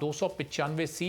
295C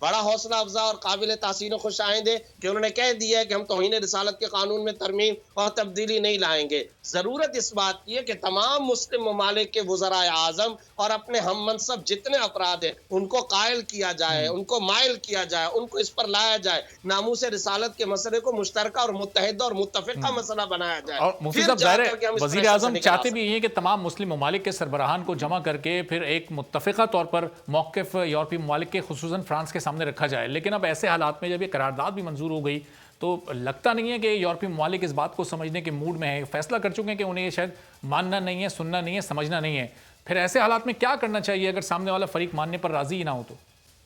بڑا حوصلہ افزا اور قابل تحسین و خوش آئند ہے کہ انہوں نے کہہ دیا ہے کہ ہم توہین رسالت کے قانون میں ترمیم اور تبدیلی نہیں لائیں گے. ضرورت اس بات کی ہے کہ تمام مسلم ممالک کے وزرائے اعظم اور اپنے ہم منصب جتنے افراد ہیں ان کو قائل کیا جائے, ان کو مائل کیا جائے, ان کو اس پر لایا جائے, ناموس رسالت کے مسئلے کو مشترکہ اور متحدہ اور متفقہ مسئلہ بنایا جائے. اور مفتی صاحب ظاہر ہے وزیر اعظم چاہتے بھی ہیں کہ تمام مسلم ممالک کے سربراہان کو جمع کر کے پھر ایک متفقہ طور پر موقف یورپی ممالک کے خصوصاً فرانس کے سامنے رکھا جائے, لیکن اب ایسے حالات میں جب یہ قرارداد بھی منظور ہو گئی تو لگتا نہیں ہے کہ یورپی ممالک اس بات کو سمجھنے کے موڈ میں ہے, فیصلہ کر چکے ہیں کہ انہیں یہ شاید ماننا نہیں ہے, سننا نہیں ہے, سمجھنا نہیں ہے. پھر ایسے حالات میں کیا کرنا چاہیے اگر سامنے والا فریق ماننے پر راضی ہی نہ ہو تو؟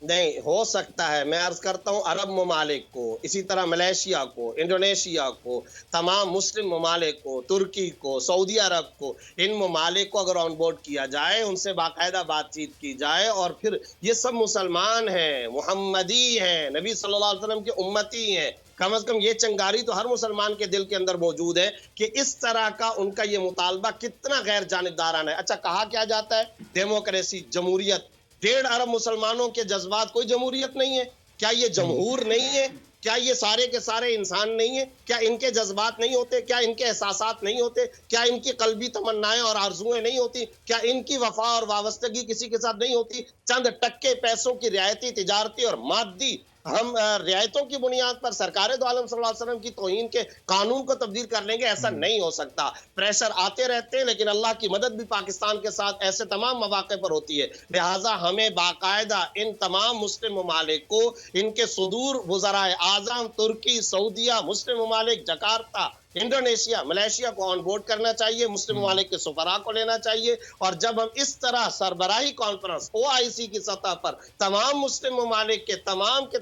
نہیں ہو سکتا ہے, میں عرض کرتا ہوں عرب ممالک کو, اسی طرح ملیشیا کو, انڈونیشیا کو, تمام مسلم ممالک کو, ترکی کو, سعودی عرب کو, ان ممالک کو اگر آن بورڈ کیا جائے, ان سے باقاعدہ بات چیت کی جائے, اور پھر یہ سب مسلمان ہیں, محمدی ہیں, نبی صلی اللہ علیہ وسلم کے امتی ہیں, کم از کم یہ چنگاری تو ہر مسلمان کے دل کے اندر موجود ہے کہ اس طرح کا ان کا یہ مطالبہ کتنا غیر جانبدارانہ ہے. اچھا کہا کیا جاتا ہے ڈیموکریسی, جمہوریت, 1.5 ارب مسلمانوں کے جذبات, کوئی جمہوریت نہیں ہے کیا؟ یہ جمہور نہیں ہے کیا؟ یہ سارے کے سارے انسان نہیں ہیں کیا؟ ان کے جذبات نہیں ہوتے کیا؟ ان کے احساسات نہیں ہوتے کیا؟ ان کی قلبی تمنائیں اور آرزوئیں نہیں ہوتی کیا؟ ان کی وفا اور وابستگی کسی کے ساتھ نہیں ہوتی؟ چند ٹکے پیسوں کی رعایتی, تجارتی اور مادی ہم رعایتوں کی بنیاد پر سرکار دو عالم صلی اللہ علیہ وسلم کی توہین کے قانون کو تبدیل کر لیں گے؟ ایسا نہیں ہو سکتا. پریشر آتے رہتے ہیں لیکن اللہ کی مدد بھی پاکستان کے ساتھ ایسے تمام مواقع پر ہوتی ہے. لہٰذا ہمیں باقاعدہ ان تمام مسلم ممالک کو ان کے صدور وزرائے اعظم, ترکی, سعودیہ, مسلم ممالک, جکارتا, انڈونیشیا, ملیشیا کو آن بورڈ کرنا چاہیے, مسلم ممالک کے سفراء کو لینا چاہیے, اور جب ہم اس طرح سربراہی کانفرنس OIC کی سطح پر تمام مسلم ممالک کے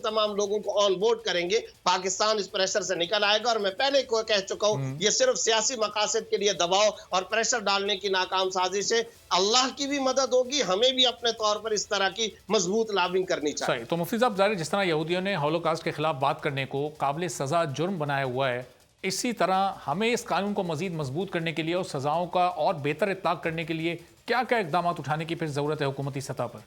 تمام لوگوں کو آن بورڈ کریں گے, پاکستان اس پریشر سے نکل آئے گا. اور میں پہلے کو کہہ چکا ہوں یہ صرف سیاسی مقاصد کے لیے دباؤ اور پریشر ڈالنے کی ناکام سازش ہے. اللہ کی بھی مدد ہوگی, ہمیں بھی اپنے طور پر اس طرح کی مضبوط لابنگ کرنی چاہیے. صحیح. تو مفتی صاحب ظاہر جس طرح یہودیوں نے ہولوکاسٹ کے خلاف بات کرنے کو قابل سزا جرم بنایا ہوا ہے, اسی طرح ہمیں اس قانون کو مزید مضبوط کرنے کے لیے اور سزاؤں کا اور بہتر اطلاق کرنے کے لیے کیا کیا اقدامات اٹھانے کی پھر ضرورت ہے حکومتی سطح پر؟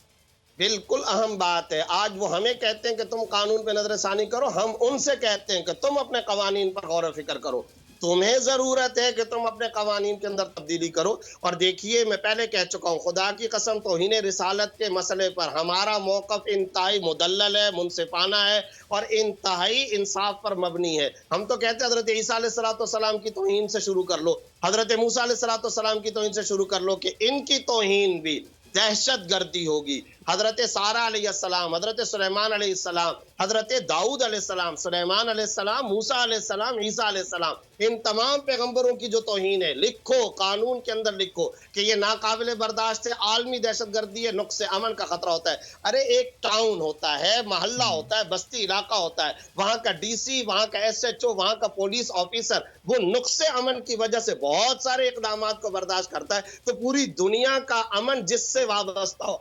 بالکل اہم بات ہے. آج وہ ہمیں کہتے ہیں کہ تم قانون پہ نظر ثانی کرو, ہم ان سے کہتے ہیں کہ تم اپنے قوانین پر غور و فکر کرو. تمہیں ضرورت ہے کہ تم اپنے قوانین کے اندر تبدیلی کرو. اور دیکھیے میں پہلے کہہ چکا ہوں, خدا کی قسم توہین رسالت کے مسئلے پر ہمارا موقف انتہائی مدلل ہے, منصفانہ ہے اور انتہائی انصاف پر مبنی ہے. ہم تو کہتے ہیں حضرت عیسیٰ علیہ السلام کی توہین سے شروع کر لو, حضرت موسیٰ علیہ السلام کی توہین سے شروع کر لو کہ ان کی توہین بھی دہشت گردی ہوگی. حضرت سارہ علیہ السلام, حضرت سلیمان علیہ السلام, حضرت داؤد علیہ السلام, سلیمان علیہ السلام, موسیٰ علیہ السلام, عیسیٰ علیہ السلام, ان تمام پیغمبروں کی جو توہین ہے, لکھو قانون کے اندر لکھو کہ یہ ناقابل برداشت ہے, عالمی دہشت گردی ہے, نقص امن کا خطرہ ہوتا ہے. ارے ایک ٹاؤن ہوتا ہے, محلہ ہوتا ہے, بستی علاقہ ہوتا ہے, وہاں کا DC, وہاں کا SHO, وہاں کا پولیس آفیسر وہ نقص امن کی وجہ سے بہت سارے اقدامات کو برداشت کرتا ہے, تو پوری دنیا کا امن جس سے وابستہ ہو,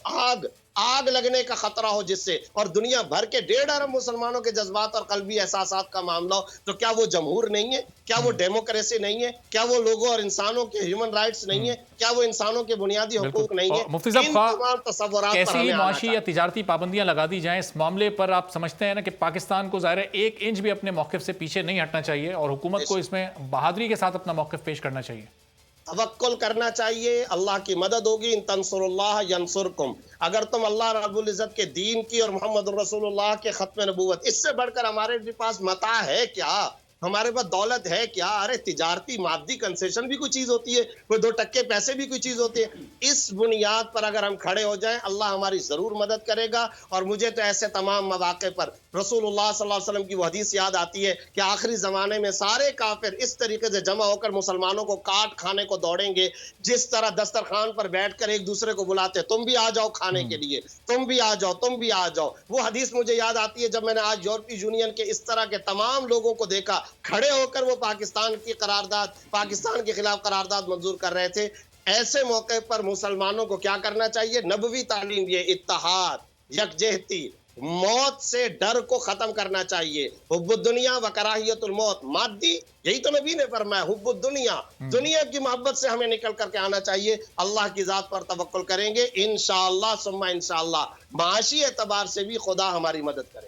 آگ لگنے کا خطرہ ہو جس سے, اور دنیا بھر کے 1.5 ارب مسلمانوں کے جذبات اور قلبی احساسات کا معاملہ ہو, تو کیا وہ جمہور نہیں ہے؟ کیا وہ ڈیموکریسی نہیں ہے؟ کیا وہ لوگوں اور انسانوں کے ہیومن رائٹس نہیں ہے؟ کیا وہ انسانوں کے بنیادی حقوق نہیں ہے؟ مفتی صاحب کیسی ہی معاشی یا تجارتی پابندیاں لگا دی جائیں, اس معاملے پر آپ سمجھتے ہیں نا کہ پاکستان کو ظاہر ہے 1 انچ بھی اپنے موقف سے پیچھے نہیں ہٹنا چاہیے اور حکومت کو اس میں بہادری کے ساتھ اپنا موقف پیش کرنا چاہیے؟ توکل کرنا چاہیے, اللہ کی مدد ہوگی. ان تنصر اللہ ینصرکم, اگر تم اللہ رب العزت کے دین کی اور محمد رسول اللہ کے ختم نبوت, اس سے بڑھ کر ہمارے پاس متاع ہے کیا؟ ہمارے پاس دولت ہے کیا؟ ارے تجارتی مادی کنسیشن بھی کوئی چیز ہوتی ہے, کوئی 2 ٹکے پیسے بھی کوئی چیز ہوتی ہے. اس بنیاد پر اگر ہم کھڑے ہو جائیں, اللہ ہماری ضرور مدد کرے گا. اور مجھے تو ایسے تمام مواقع پر رسول اللہ صلی اللہ علیہ وسلم کی وہ حدیث یاد آتی ہے کہ آخری زمانے میں سارے کافر اس طریقے سے جمع ہو کر مسلمانوں کو کاٹ کھانے کو دوڑیں گے جس طرح دسترخوان پر بیٹھ کر ایک دوسرے کو بلاتے, تم بھی آ جاؤ کھانے کے لیے, تم بھی آ جاؤ, تم بھی آ جاؤ. وہ حدیث مجھے یاد آتی ہے جب میں نے آج یورپی یونین کے اس طرح کے تمام لوگوں کو دیکھا کھڑے ہو کر وہ پاکستان کی قرارداد, پاکستان کے خلاف قرارداد منظور کر رہے تھے. ایسے موقع پر مسلمانوں کو کیا کرنا چاہیے؟ نبوی تعلیم یہ اتحاد, یکجہتی, موت سے ڈر کو ختم کرنا چاہیے. حب الدنیا و کراہیت الموت، مادی، یہی تو نبی نے فرمایا، حب الدنیا، دنیا کی محبت سے ہمیں نکل کر کے آنا چاہیے. اللہ کی ذات پر توکل کریں گے، انشاءاللہ ثم انشاءاللہ معاشی اعتبار سے بھی خدا ہماری مدد کرے.